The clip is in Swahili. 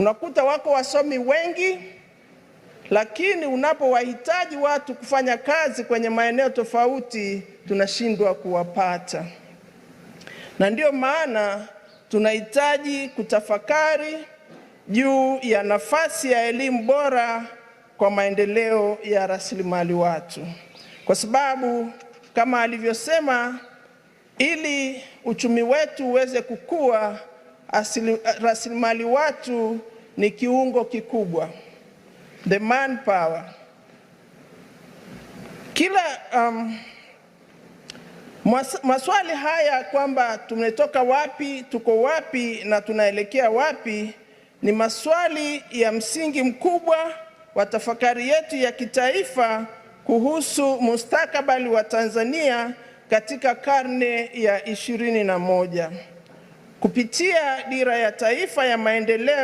Unakuta wako wasomi wengi, lakini unapowahitaji watu kufanya kazi kwenye maeneo tofauti, tunashindwa kuwapata. Na ndio maana tunahitaji kutafakari juu ya nafasi ya elimu bora kwa maendeleo ya rasilimali watu, kwa sababu kama alivyosema, ili uchumi wetu uweze kukua, rasilimali watu ni kiungo kikubwa, the manpower. Kila maswali haya kwamba tumetoka wapi, tuko wapi na tunaelekea wapi, ni maswali ya msingi mkubwa wa tafakari yetu ya kitaifa kuhusu mustakabali wa Tanzania katika karne ya 21. Kupitia Dira ya Taifa ya Maendeleo